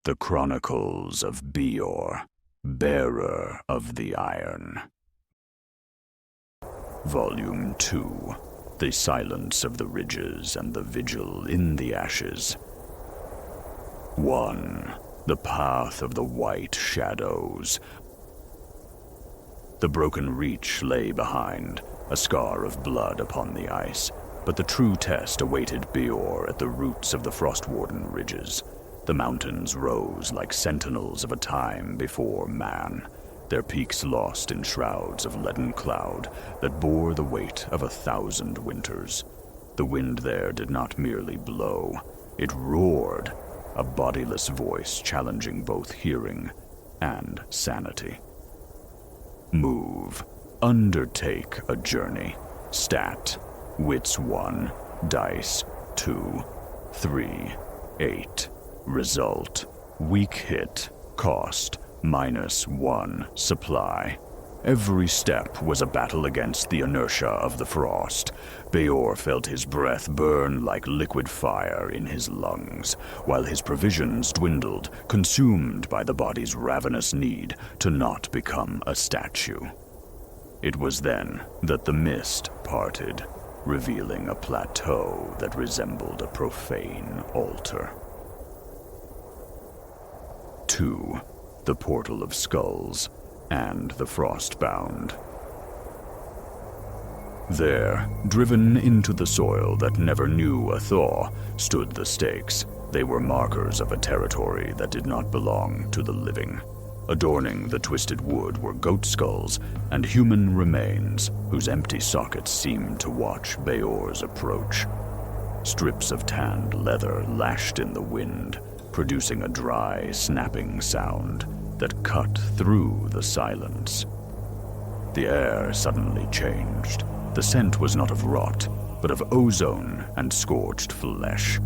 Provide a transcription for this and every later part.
The Chronicles of Beor, Bearer of the Iron. Volume 2. The Silence of the Ridges and the Vigil in the Ashes. 1. The Path of the White Shadows. The broken reach lay behind, a scar of blood upon the ice, but the true test awaited Beor at the roots of the Frostwarden ridges. The mountains rose like sentinels of a time before man, their peaks lost in shrouds of leaden cloud that bore the weight of 1,000 winters. The wind there did not merely blow, it roared, a bodiless voice challenging both hearing and sanity. Move. Undertake a journey. Stat. Wits 1. Dice 2. 3. 8. Result. Weak hit. Cost. -1. Supply. Every step was a battle against the inertia of the frost. Beor felt his breath burn like liquid fire in his lungs, while his provisions dwindled, consumed by the body's ravenous need to not become a statue. It was then that the mist parted, revealing a plateau that resembled a profane altar. 2. The Portal of Skulls and the Frostbound. There, driven into the soil that never knew a thaw, stood the stakes. They were markers of a territory that did not belong to the living. Adorning the twisted wood were goat skulls and human remains whose empty sockets seemed to watch Beor's approach. Strips of tanned leather lashed in the wind, producing a dry, snapping sound that cut through the silence. The air suddenly changed. The scent was not of rot, but of ozone and scorched flesh.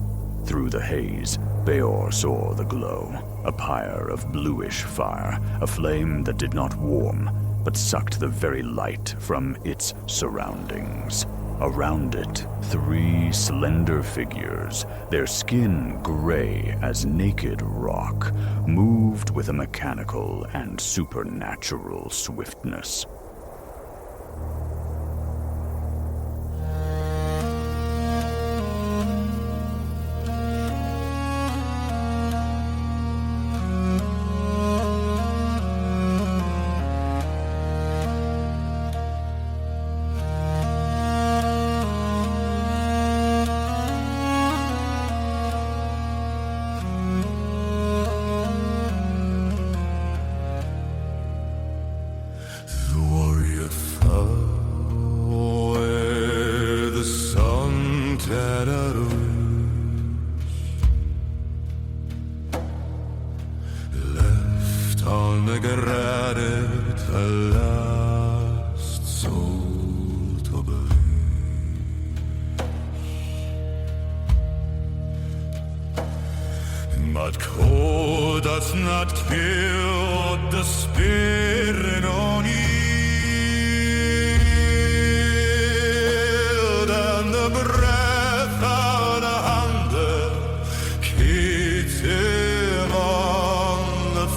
Through the haze, Beor saw the glow, a pyre of bluish fire, a flame that did not warm, but sucked the very light from its surroundings. Around it, 3 slender figures, their skin gray as naked rock, moved with a mechanical and supernatural swiftness. But cold does not kill the spirit on yield, and the breath of the hunger keeps him on the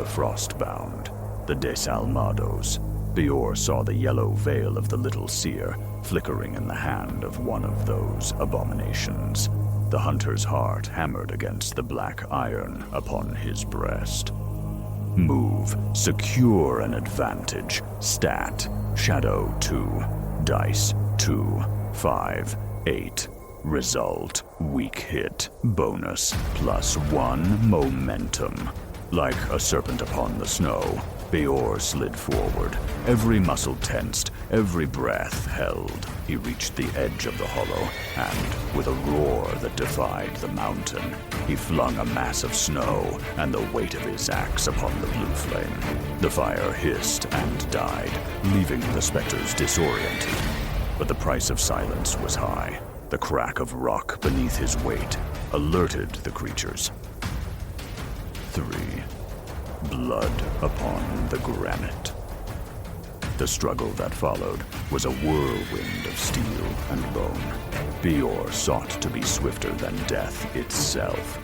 Frostbound, the Desalmados. Beor saw the yellow veil of the Little Seer flickering in the hand of one of those abominations. The hunter's heart hammered against the black iron upon his breast. Move. Secure an advantage. Stat. Shadow 2. Dice 2. 5. 8. Result. Weak hit. Bonus. +1 momentum. Like a serpent upon the snow, Beor slid forward, every muscle tensed, every breath held. He reached the edge of the hollow, and, with a roar that defied the mountain, he flung a mass of snow and the weight of his axe upon the blue flame. The fire hissed and died, leaving the specters disoriented. But the price of silence was high. The crack of rock beneath his weight alerted the creatures. 3. Blood upon the granite. The struggle that followed was a whirlwind of steel and bone. Beor sought to be swifter than death itself.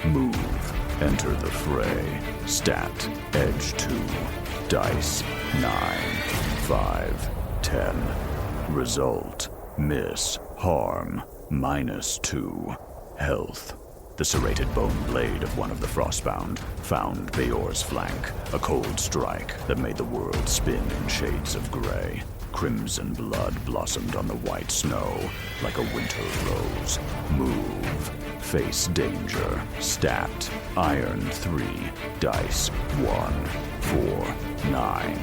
Move. Enter the fray. Stat. Edge 2. Dice 9. 5. 10. Result. Miss. Harm. -2. Health. The serrated bone blade of one of the Frostbound found Beor's flank, a cold strike that made the world spin in shades of gray. Crimson blood blossomed on the white snow like a winter rose. Move. Face danger. Stat. Iron 3. Dice 1. 4. 9.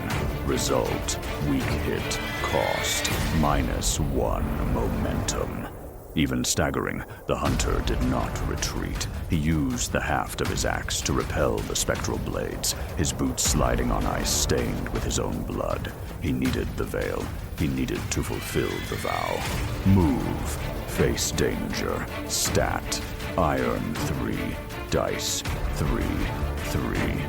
Result. Weak hit. Cost. -1 momentum. Even staggering, the hunter did not retreat. He used the haft of his axe to repel the spectral blades, his boots sliding on ice stained with his own blood. He needed the veil. He needed to fulfill the vow. Move. Face danger. Stat. Iron 3. Dice 3. 3.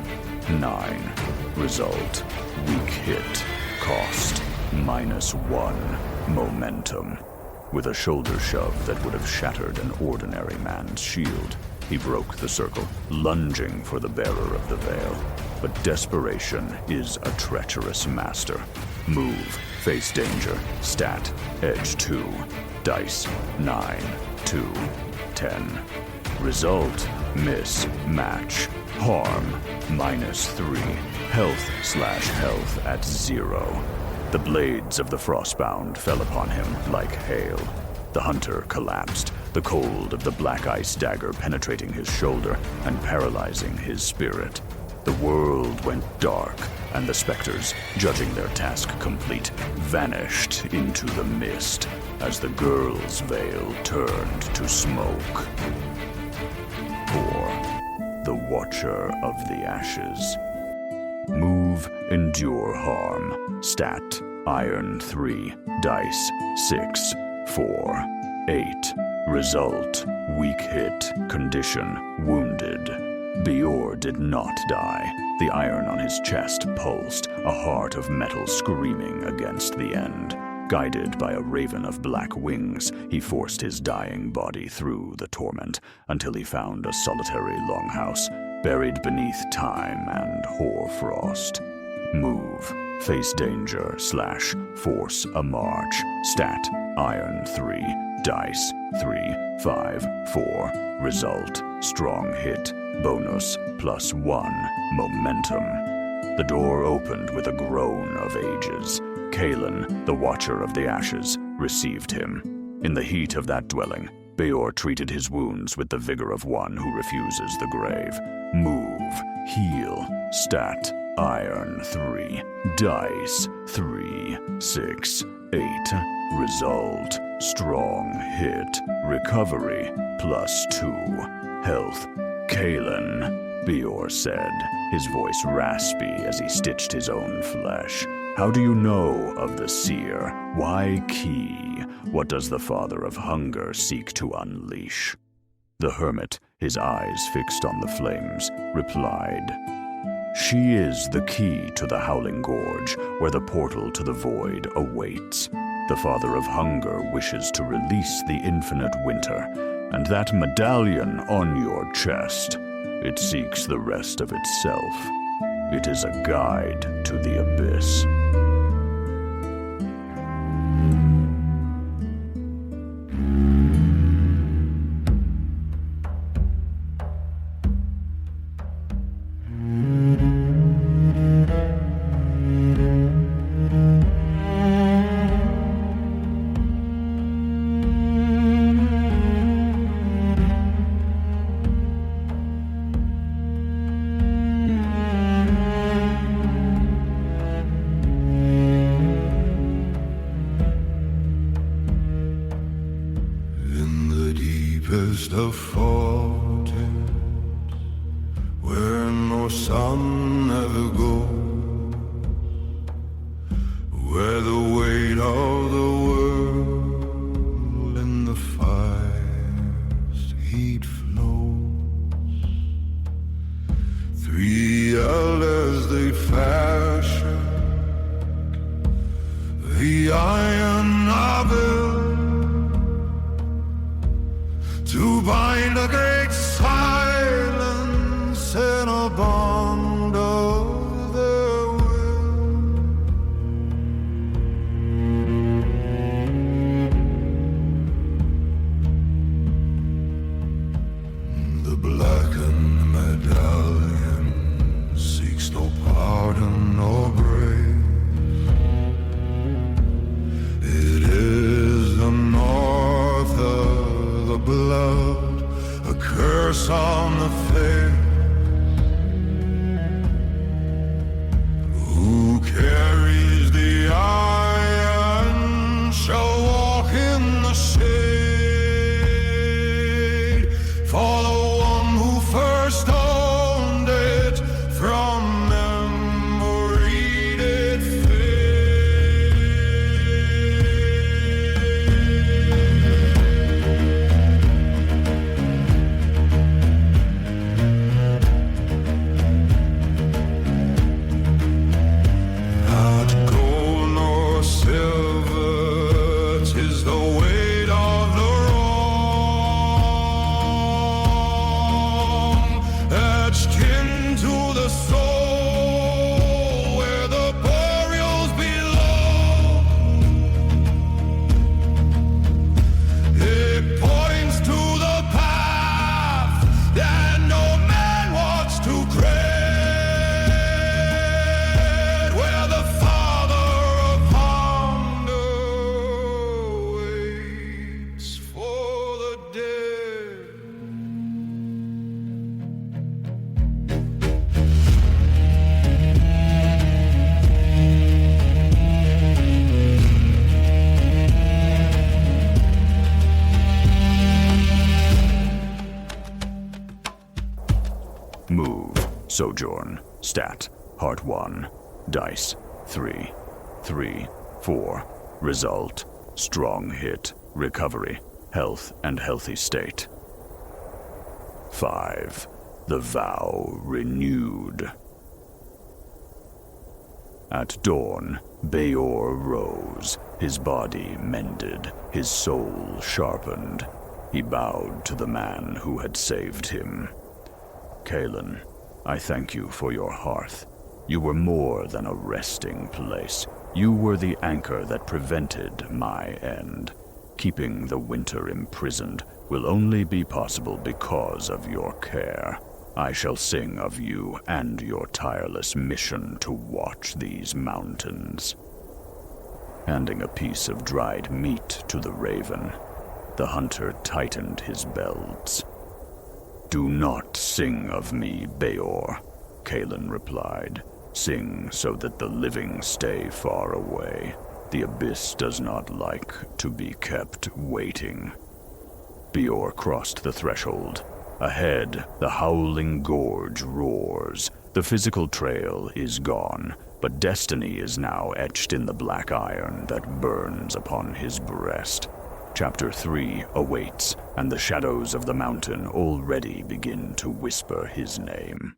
9. Result. Weak hit. Cost. -1 momentum. With a shoulder shove that would have shattered an ordinary man's shield, he broke the circle, lunging for the bearer of the veil. But desperation is a treacherous master. Move. Face danger. Stat. Edge 2. Dice 9. 2. 10. Result. Miss. Match. Harm. -3. Health at 0. The blades of the Frostbound fell upon him like hail. The hunter collapsed, the cold of the black ice dagger penetrating his shoulder and paralyzing his spirit. The world went dark, and the specters, judging their task complete, vanished into the mist as the girl's veil turned to smoke. 4. The Watcher of the Ashes. Move. Endure harm. Stat. Iron 3. Dice 6. 4. 8. Result. Weak hit. Condition. Wounded. Beor did not die. The iron on his chest pulsed, a heart of metal screaming against the end. Guided by a raven of black wings, he forced his dying body through the torment until he found a solitary longhouse, buried beneath time and hoarfrost. Move. Face danger / force a march. Stat. Iron 3. Dice 3. 5. 4. Result. Strong hit. Bonus +1 momentum. The door opened with a groan of ages. Kalen, the Watcher of the Ashes, received him. In the heat of that dwelling, Beor treated his wounds with the vigor of one who refuses the grave. Move. Heal. Stat. Iron 3. Dice 3. 6. 8. Result. Strong hit. Recovery +2. Health. Kalen, Beor said, his voice raspy as he stitched his own flesh. How do you know of the seer? Why key? What does the father of hunger seek to unleash? The hermit, his eyes fixed on the flames, replied, She is the key to the Howling Gorge, where the portal to the void awaits. The father of hunger wishes to release the infinite winter, and that medallion on your chest, it seeks the rest of itself. It is a guide to the abyss. Deepest of fountains, where no sun ever goes, where the weight of the world in the fire's heat flows. 3 elders they fashioned the iron oven to bind a great silence in a bond of their will. The blackened medallion seeks no pardon or grace. It is the north of the blood, a curse on the fair. Who carries the iron shall walk in the shade, for the one who first owned it from memory did Move, Sojourn, Stat, Heart 1, Dice, 3, 3, 4, Result, Strong Hit, Recovery, Health and Healthy State. 5, The Vow Renewed. At dawn, Beor rose, his body mended, his soul sharpened. He bowed to the man who had saved him. Kalen, I thank you for your hearth. You were more than a resting place. You were the anchor that prevented my end. Keeping the winter imprisoned will only be possible because of your care. I shall sing of you and your tireless mission to watch these mountains. Handing a piece of dried meat to the raven, the hunter tightened his belts. Do not sing of me, Beor, Kalen replied. Sing so that the living stay far away. The abyss does not like to be kept waiting. Beor crossed the threshold. Ahead, the howling gorge roars. The physical trail is gone, but destiny is now etched in the black iron that burns upon his breast. Chapter 3 awaits, and the shadows of the mountain already begin to whisper his name.